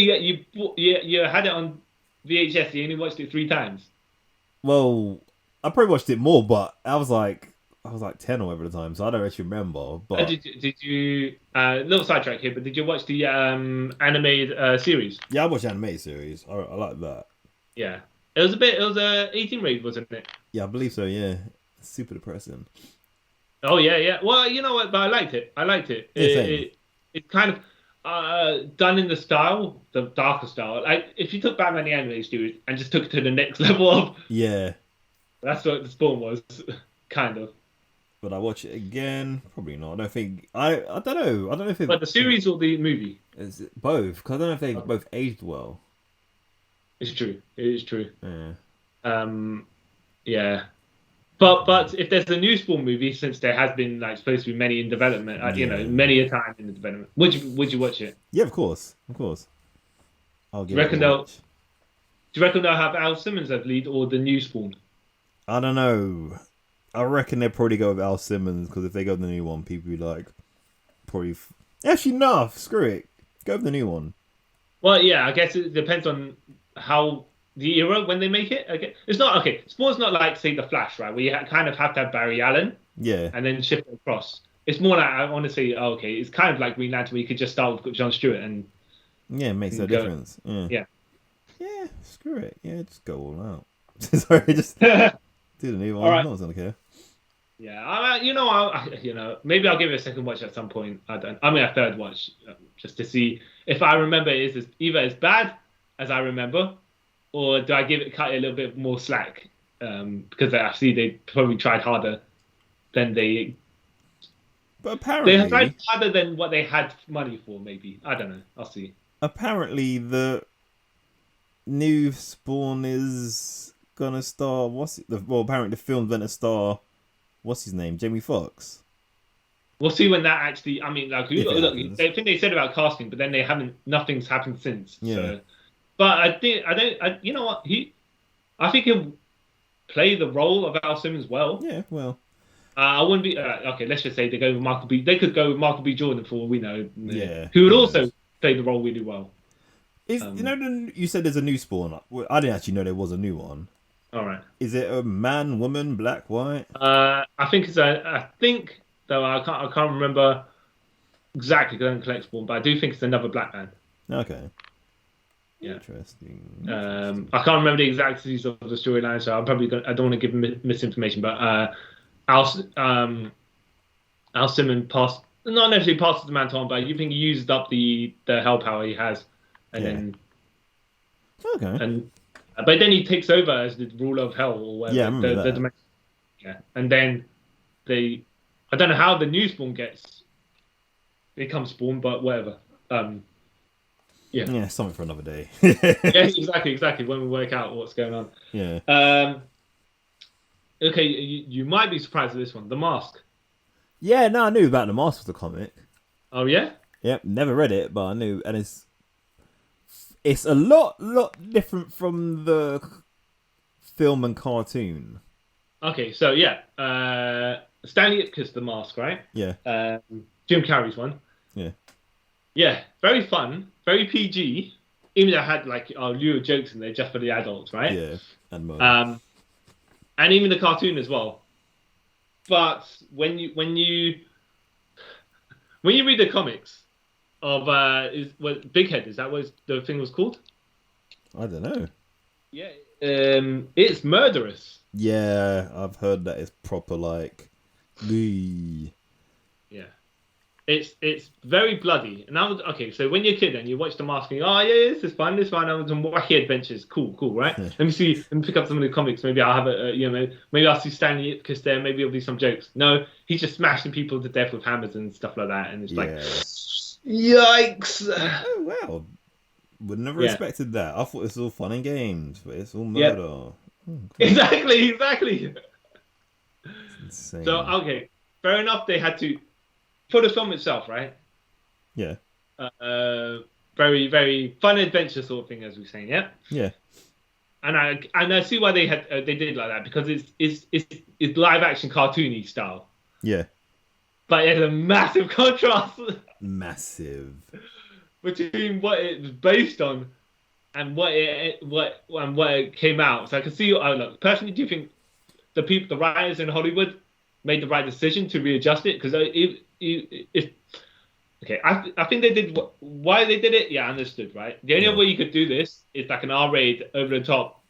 you had it on VHS. You only watched it 3 times. Well, I probably watched it more, but I was like 10 or whatever at the time, so I don't actually remember. But Did you little sidetrack here, but did you watch the animated series? yeah, I watched the anime series. I like that. Yeah, it was a 18 rated, wasn't it? Yeah, I believe so. Yeah, super depressing. Oh yeah, yeah. Well, you know what? But I liked it. I liked it. Yeah, same. It's kind of done in the style, the darker style. Like if you took Batman the animated series and just took it to the next level of, Yeah, that's what the Spawn was, kind of. but I watch it again. Probably not. I don't think. I don't know. I don't know if But the series or the movie, it's both because I don't know if they both aged well. it's true. It is true. Yeah. Um, yeah. But if there's a new Spawn movie, since there has been like supposed to be many in development, Yeah. many a time in the development, would you watch it? Yeah, of course, of course. I'll Do you give it a reckon they'll watch. do you reckon they'll have Al Simmons as lead or the new Spawn? I don't know. I reckon they'll probably go with Al Simmons because if they go with the new one, people be like, probably. Actually, no, screw it. Go with the new one. Well, yeah, I guess it depends on how the era when they make it. Okay, it's not okay. Spawn's not like say the Flash, right? Where you kind of have to have Barry Allen Yeah, and then shift it across. It's more like I want to say, oh, okay, it's kind of like Green Lantern where you could just start with John Stewart and yeah, it makes no go. difference. Yeah. Yeah. Yeah, screw it. Yeah, just go all out. Sorry, just do the new one. All right. No one's gonna care. Yeah, maybe I'll give it a second watch at some point. I mean, a third watch, just to see if I remember it is either as bad as I remember, or do I cut it a little bit more slack? Because I see they probably tried harder than But they tried apparently, harder than what they had money for. Maybe I don't know. I'll see. apparently the new Spawn is gonna star. Well, apparently the film's gonna star. What's his name? Jamie Foxx. we'll see when that actually. I mean, like, If it look, happens. they think they said about casting, but then they haven't. Nothing's happened since. Yeah. So, but I think I don't. You know what? I think he'll play the role of Al Simmons well. Yeah, well, I wouldn't be okay. Let's just say they go with Michael B. They could go with Michael B. Jordan for all we know. Yeah, who would who also knows? play the role really well. you know you said there's a new Spawn. Well, I didn't actually know there was a new one. All right. Is it a man, woman, black, white? I think it's a. I think though I can't remember exactly because I don't collect Spawn, but I do think it's another black man. Okay. Yeah. Interesting. I can't remember the exactsities of the storyline, so I don't want to give misinformation, but Al Simmons passed, not necessarily passes the mantle on, but you think he used up the hell power he has, and Yeah. then Okay. but then he takes over as the ruler of hell or whatever. Yeah, I remember that. Yeah, and then I don't know how the new Spawn becomes Spawn, but whatever. Yeah, something for another day. Yeah, exactly. When we work out what's going on. Yeah. Okay, you might be surprised at this one. The Mask. Yeah, no, I knew about the Mask of the comic. Oh yeah. Yep, never read it, but I knew, and it's a lot different from the film and cartoon. Okay, so yeah, Stanley Ipkiss, The Mask, right? Yeah. Jim Carrey's one. Yeah. Yeah, very fun, very PG. Even though it had like lure jokes in there just for the adults, right? Yeah, and more. And even the cartoon as well. But when you read the comics of Big Head, is that what the thing was called? I don't know. Yeah. It's murderous. Yeah, I've heard that it's proper like. Eee. Yeah. It's very bloody. And okay, so when you're a kid and you watch The Mask and oh yeah, this is fun, I was some wacky adventures. Cool, right? Let me pick up some of the comics. Maybe I'll have maybe I'll see Stanley Ipkiss there, maybe it'll be some jokes. No, he's just smashing people to death with hammers and stuff like that. And it's like yikes. Oh wow. Would never expected that. I thought it was all fun and games, but it's all murder. Oh, cool. Exactly. It's insane. So okay, fair enough. They had to for the film itself, right? Yeah. Very, very fun adventure sort of thing, as we're saying, yeah. Yeah. And I see why they did like that because it's live action cartoony style. Yeah. But it had a massive contrast. Massive. Between what it was based on and what it came out. So I can see. Oh, look, personally, do you think the writers in Hollywood made the right decision to readjust it? Because okay, I think they did why they did it. Yeah, I understood, right? The only way you could do this is like an R-rated, over-the-top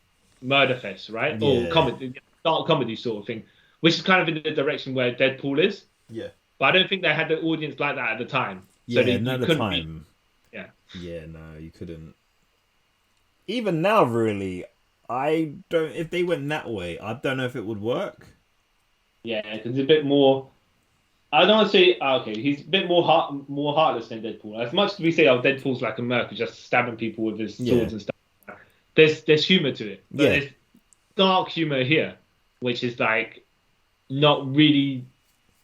murder fest, right? Or comedy, dark comedy sort of thing, which is kind of in the direction where Deadpool is. Yeah. But I don't think they had the audience like that at the time. Yeah, so not at the time. Yeah. Yeah, no, you couldn't. Even now, really, I don't. If they went that way, I don't know if it would work. Yeah, because it's a bit more. I don't want to say okay. He's a bit more heartless than Deadpool. As much as we say, Deadpool's like a merc, just stabbing people with his swords and stuff. There's humor to it. But there's dark humor here, which is like not really.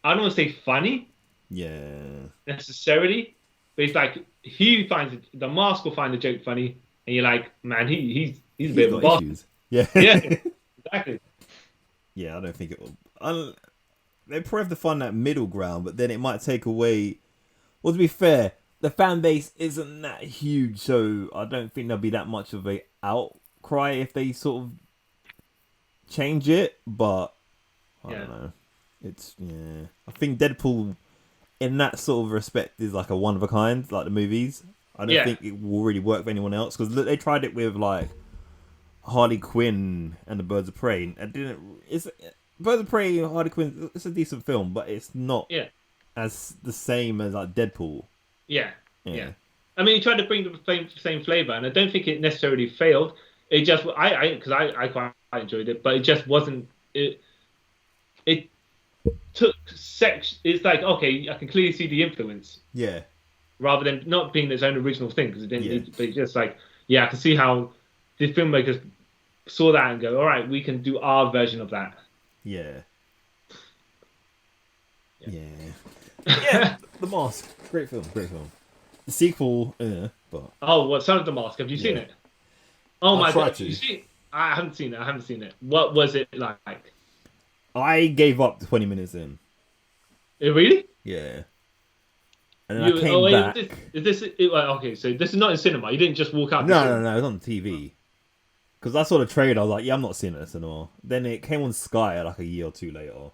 I don't want to say funny. Yeah. Necessarily, but it's like the Mask will find the joke funny, and you're like, man, he's a bit of a bastard. Yeah. Yeah. Exactly. Yeah, I don't think it will. They probably have to find that middle ground, but then it might take away. Well, to be fair, the fan base isn't that huge, so I don't think there'll be that much of a outcry if they sort of change it. But I don't know. I think Deadpool, in that sort of respect, is like a one of a kind, like the movies. I don't think it will really work for anyone else because they tried it with like Harley Quinn and the Birds of Prey. And it didn't. Birds of Prey and Harley Quinn. It's a decent film, but it's not as the same as like Deadpool. Yeah. I mean, he tried to bring the same flavor, and I don't think it necessarily failed. It just I quite enjoyed it, but it just wasn't it. It took sex. It's like okay, I can clearly see the influence. Yeah. Rather than not being its own original thing, because it didn't. But it's just like I can see how the filmmakers saw that and go, all right, we can do our version of that. Yeah. Yeah, The Mask. Great film. Great film. The sequel, but Oh, what Son of the Mask? Have you seen yeah, it? Oh I my tried god, you to. see? I haven't seen it. I haven't seen it. What was it like? I gave up 20 minutes in. Really? Yeah, and then I You? Oh came wait, back. okay? So this is not in cinema. You didn't just walk out the No, no, cinema. no, it was on TV. Because I saw the trailer, I was like, yeah, I'm not seeing it anymore. Then it came on Sky like a year or two later.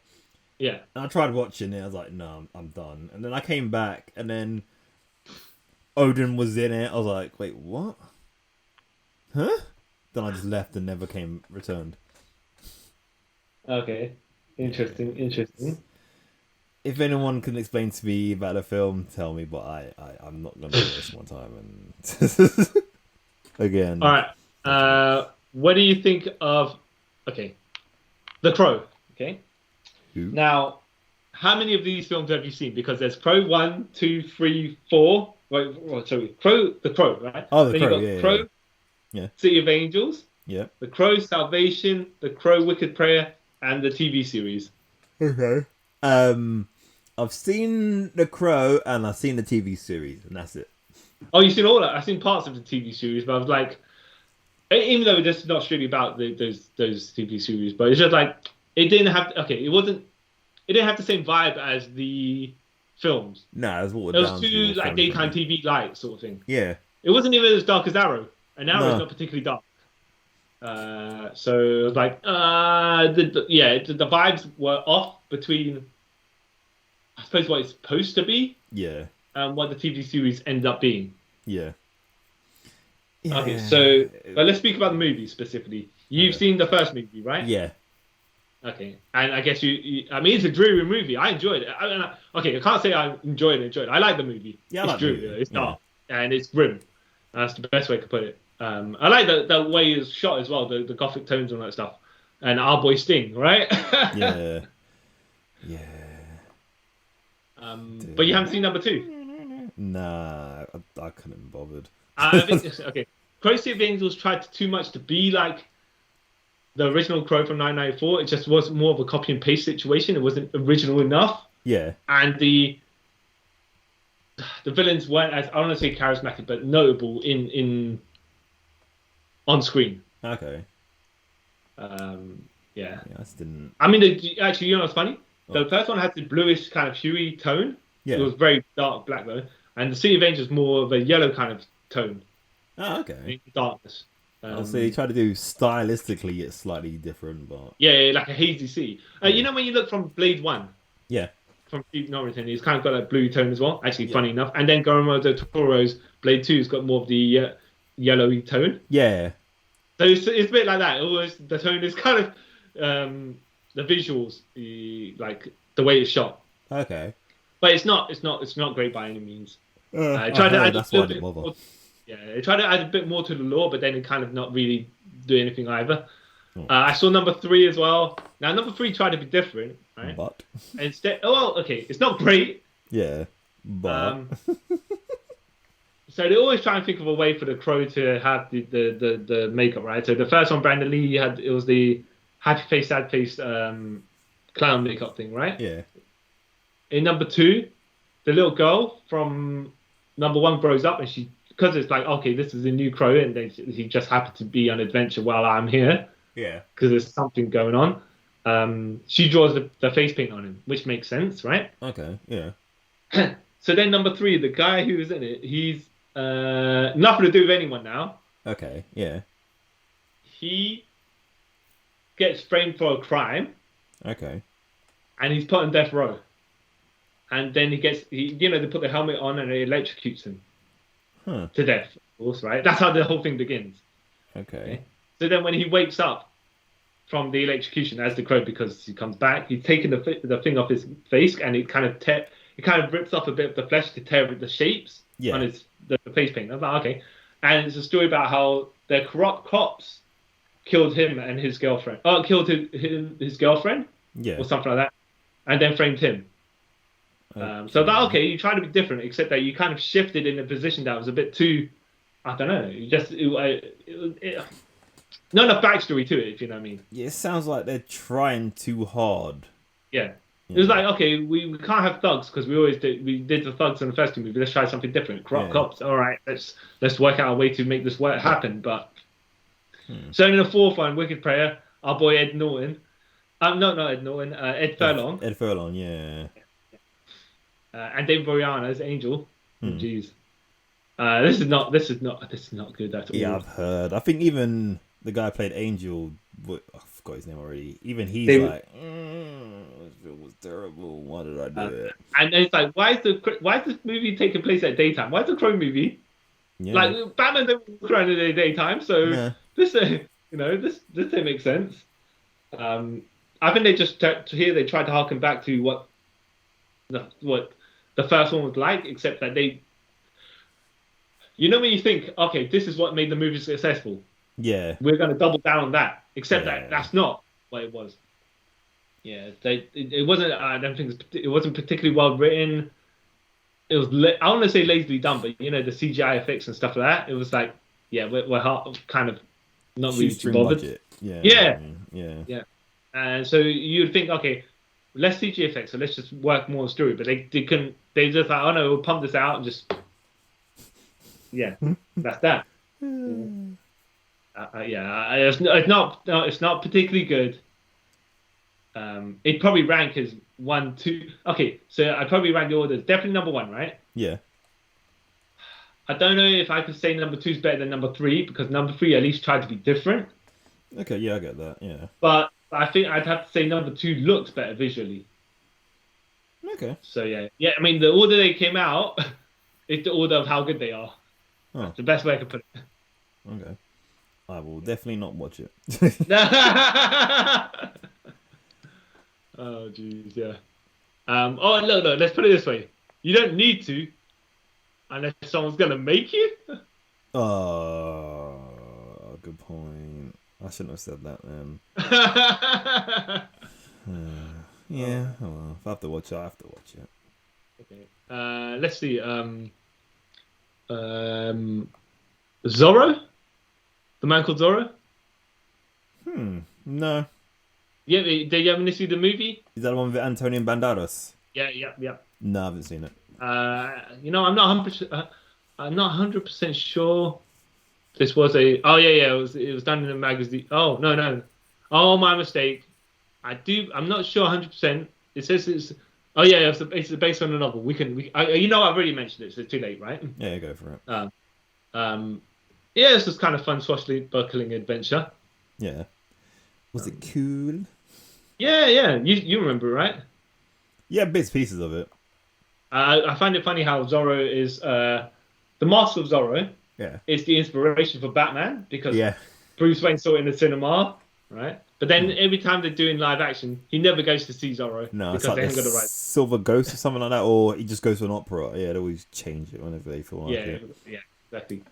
Yeah. And I tried watching it, I was like, no, I'm done. And then I came back, and then Odin was in it. I was like, wait, what? Huh? Then I just left and never returned. Okay. Interesting. Interesting. If anyone can explain to me about the film, tell me, but I'm not going to waste my time. And again. All right. What do you think of? Okay, The Crow. Okay. Who? Now, how many of these films have you seen? Because there's Crow 1, 2, 3, 4. Sorry, The Crow, right? Oh, The then Crow, you got yeah, Crow, yeah. Yeah. City of Angels, Yeah. The Crow Salvation, The Crow Wicked Prayer, and the TV series. Okay. I've seen The Crow and I've seen the TV series, and that's it. Oh, you've seen all that? I've seen parts of the TV series, but I was like, even though this is not strictly about those TV series, but it's just like it didn't have. Okay, it wasn't. It didn't have the same vibe as the films. Nah, it was watered It was down. too like daytime TV light sort of thing. Yeah. It wasn't even as dark as Arrow, and Arrow is No. not particularly dark. So it was like, the vibes were off between, I suppose, what it's supposed to be Yeah. and what the TV series ended up being. Yeah. Okay, Yeah. so but let's speak about the movie specifically. You've seen the first movie, right? Yeah. Okay, and I guess I mean, it's a dreary movie. I enjoyed it. Okay, I can't say I enjoyed it. I like the movie. Yeah, I It's like the dreary. movie. It's Yeah. dark and it's grim. That's the best way to put it. I like the way it's shot as well, the gothic tones and all that stuff. And our boy Sting, right? Yeah. Yeah. But you haven't seen number 2. Nah, I couldn't be bothered. I think okay. Crow City of Angels tried too much to be like the original Crow from 1994. It just was more of a copy and paste situation. It wasn't original enough, Yeah. and the villains weren't as, I don't want to say charismatic, but notable in on screen. Okay. Yeah. Yeah, I just didn't. I mean, actually, you know what's funny? The Oh. first one had the bluish kind of huey tone. Yeah. It was very dark black though, and the City of Angels more of a yellow kind of tone, Oh, okay. darkness. I'll say they try to do stylistically, it's slightly different, but Yeah, like a hazy sea. You know when you look from Blade 1, yeah. from Steve Norrington, he's kind of got that blue tone as well. Actually, Yeah. funny enough. And then Guillermo del Toro's Blade 2's got more of the yellowy tone. Yeah. So it's a bit like that. Always the tone is kind of the visuals, like the way it's shot. Okay. But it's not great by any means. I Tried to heard, add that's a why I little didn't bit bother. more, yeah, it tried to add a bit more to the lore, but then it kind of not really do anything either. Oh. I saw number 3 as well. Now number 3 tried to be different, right? But Instead, okay, it's not great. yeah. But So they always try and think of a way for the Crow to have the makeup, right? So the first one, Brandon Lee it was the happy face, sad face clown makeup thing, right? yeah. In number 2, the little girl from number 1 grows up, and because it's like, okay, this is a new Crow, and then he just happened to be on adventure while I'm here Yeah. because there's something going on. She draws the face paint on him, which makes sense, right? Okay. Yeah. So then number 3, the guy who's in it, he's nothing to do with anyone now. Okay. Yeah. He gets framed for a crime, Okay. and he's put on death row. And then they put the helmet on and it electrocutes him Huh. to death, of course, right? That's how the whole thing begins. Okay. So then when he wakes up from the electrocution as the Crow, because he comes back, he's taken the thing off his face, and it kind of rips off a bit of the flesh to tear the shapes Yeah. on the face paint. I was like, okay. And it's a story about how the corrupt cops killed him and his girlfriend. Oh, killed his girlfriend Yeah. or something like that, and then framed him. So that, okay, you try to be different, except that you kind of shifted in a position that was a bit too, I don't know, not enough backstory to it, if you know what I mean. Yeah, it sounds like they're trying too hard. Yeah. It was like, okay, we can't have thugs because we did the thugs in the first two movies. Let's try something different. Cops. All right, let's work out a way to make this work happen. But so in the fourth one, Wicked Prayer, our boy Ed Norton, no, not Ed Norton, Ed Furlong, Ed Furlong, yeah, and Dave Boreanaz as Angel. Jeez, this is not good at all. Yeah, I've heard. I think even the guy who played Angel, I forgot his name already. Even he's like, it was terrible. Why did I do it? And it's like, why is this movie taking place at daytime? Why is the Crow movie? Yeah. Like Batman don't cry in the daytime, so this this didn't make sense. I think they just they tried to harken back to what the first one was like, except that they, when you think, okay, this is what made the movie successful. Yeah, we're going to double down on that. Except that that's not what it was. Yeah, it wasn't. I don't think it wasn't particularly well written. It was. I want to say lazily done, but the CGI effects and stuff like that. It was like, we're kind of not really too bothered. Budget. Yeah. And so you'd think, okay, less CGI effects, so let's just work more on story. But they couldn't. They just like, oh no, we'll pump this out and just. Yeah, that's that. It's not particularly good. It'd probably rank as 1, 2. Okay, so I'd probably rank the order as definitely number 1, right? Yeah. I don't know if I could say number 2 is better than number 3 because number 3 at least tried to be different. Okay, yeah, I get that. Yeah. But I think I'd have to say number 2 looks better visually. Okay. So yeah. I mean, the order they came out is the order of how good they are. Oh. That's the best way I could put it. Okay. I will definitely not watch it. Oh, jeez, yeah. Look, let's put it this way. You don't need to, unless someone's going to make you. Oh, good point. I shouldn't have said that, then. Yeah, well, if I have to watch it, I have to watch it. Okay. Let's see. Zorro? The man called Zorro? No. Yeah, did you ever see the movie? Is that the one with Antonio Banderas? Yeah. No, I haven't seen it. I'm not 100% sure. This was a. Oh yeah. It was done in a magazine. Oh no. Oh, my mistake. I'm not sure 100%. It says it's. Oh yeah, it's based on a novel. I've already mentioned it, so it's too late, right? Yeah, go for it. Yeah, it's just kind of fun swashbuckling adventure. Yeah. Was it cool? Yeah. You remember, right? Yeah, bits pieces of it. I find it funny how Zorro is the Mask of Zorro. Yeah. Is the inspiration for Batman because yeah. Bruce Wayne saw it in the cinema, right? But then every time they're doing live action, he never goes to see Zorro. No, because it's like they haven't got the right. Silver Ghost or something like that, or he just goes to an opera. Yeah, they always change it whenever they feel like it. Yeah, exactly.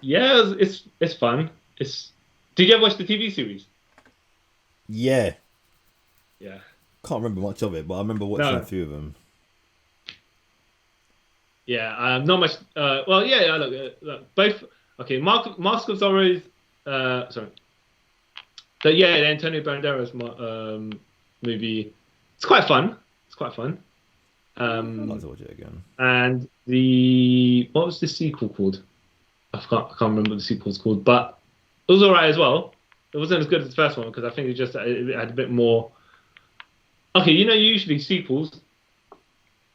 Yeah, it's fun. Did you ever watch the TV series? Yeah. Yeah. Can't remember much of it, but I remember watching a few of them. Yeah, not much. Well, yeah. Look, both. Okay, Mask of Zorro's. Sorry. The Antonio Banderas movie. It's quite fun. I'd like to watch it again. And what was the sequel called? I can't remember what the sequel's called, but it was alright as well. It wasn't as good as the first one because I think it had a bit more. Okay, usually sequels.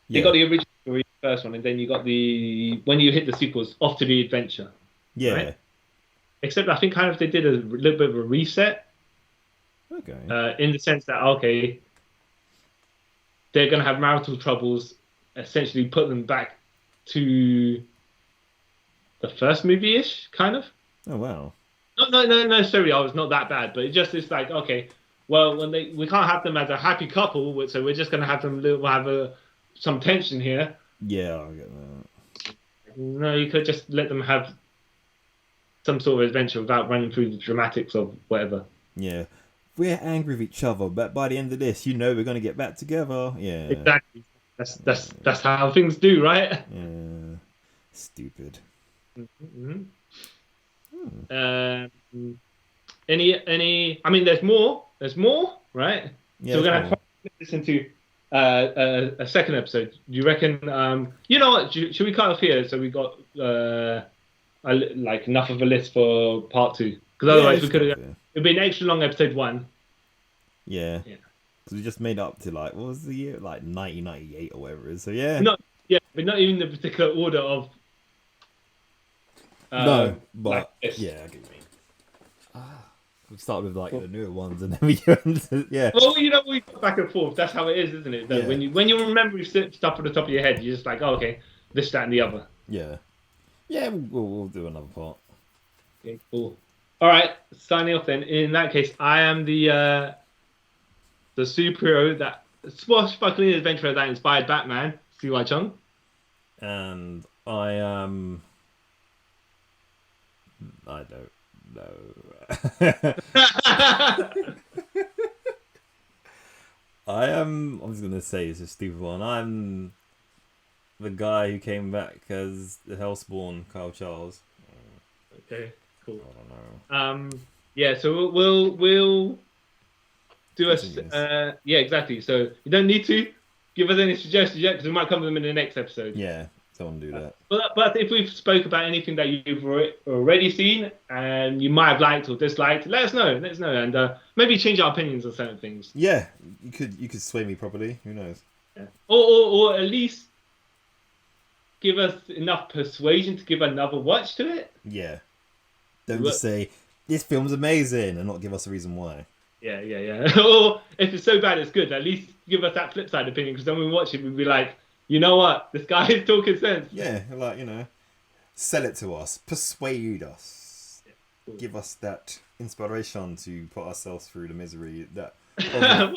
You got the original story, the first one, and then you got when you hit the sequels, off to the adventure. Yeah. Right? Except I think kind of they did a little bit of a reset. Okay. In the sense that they're going to have marital troubles, essentially put them back to the first movie-ish, kind of. Oh, wow. No, sorry, I was not that bad, but it's like, okay, well, we can't have them as a happy couple, so we're just going to have them have some tension here. Yeah, I get that. No, you could just let them have some sort of adventure without running through the dramatics of whatever. Yeah. We're angry with each other, but by the end of this, we're going to get back together. Yeah. Exactly. That's how things do, right? Yeah. Stupid. Mm-hmm. Any? I mean, there's more, right? Yeah, so we're gonna have listen to a second episode. Do you reckon? You know what? Should we cut off here so we got like enough of a list for part two? Because Yeah, otherwise we it's could not have. fair. It'd be an extra long episode one. Yeah. Yeah. Because we just made up to like, what was the year? Like 1998 or whatever it is. So yeah. Not yeah, but not even the particular order of. No, like but this. yeah, I get what you mean. We start with like the newer ones and then we go into, yeah. Well, you know, we go back and forth. That's how it is, isn't it? That Yeah. when you remember stuff at the top of your head, you're just like, oh, okay, this, that, and the other. Yeah. Yeah, we'll do another part. Okay, cool. All right, signing off then. In that case, I am the superhero that swashbuckling adventurer that inspired Batman, C.Y. Chung. And I am. I don't know. I was gonna say it's a stupid one. I'm the guy who came back as the Hellspawn, Kyle Charles. Okay, cool. I don't know. Yeah, so we'll do Continuous. yeah, exactly. So you don't need to give us any suggestions yet because we might come to them in the next episode. Yeah, don't want to do that. But if we've spoke about anything that you've already seen and you might have liked or disliked, let us know. Let us know, and maybe change our opinions on certain things. Yeah, you could sway me properly. Who knows? Yeah. Or at least give us enough persuasion to give another watch to it. Yeah. Don't just say this film's amazing and not give us a reason why. Yeah. Or if it's so bad it's good, at least give us that flip side opinion, because then when we watch it, we'd be like, you know what, this guy is talking sense. Yeah, like, sell it to us, persuade us, give us that inspiration to put ourselves through the misery that. Well,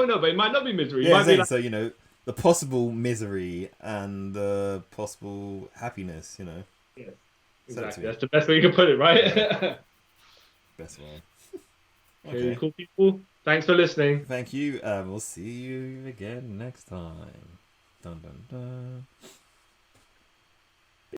no, but it might not be misery. It Yeah, might be exactly. So the possible misery and the possible happiness. Yeah, Sell it exactly. to me. That's the best way you can put it, right? Best way. Okay, cool people. Thanks for listening. Thank you. We'll see you again next time. Dun dun dun.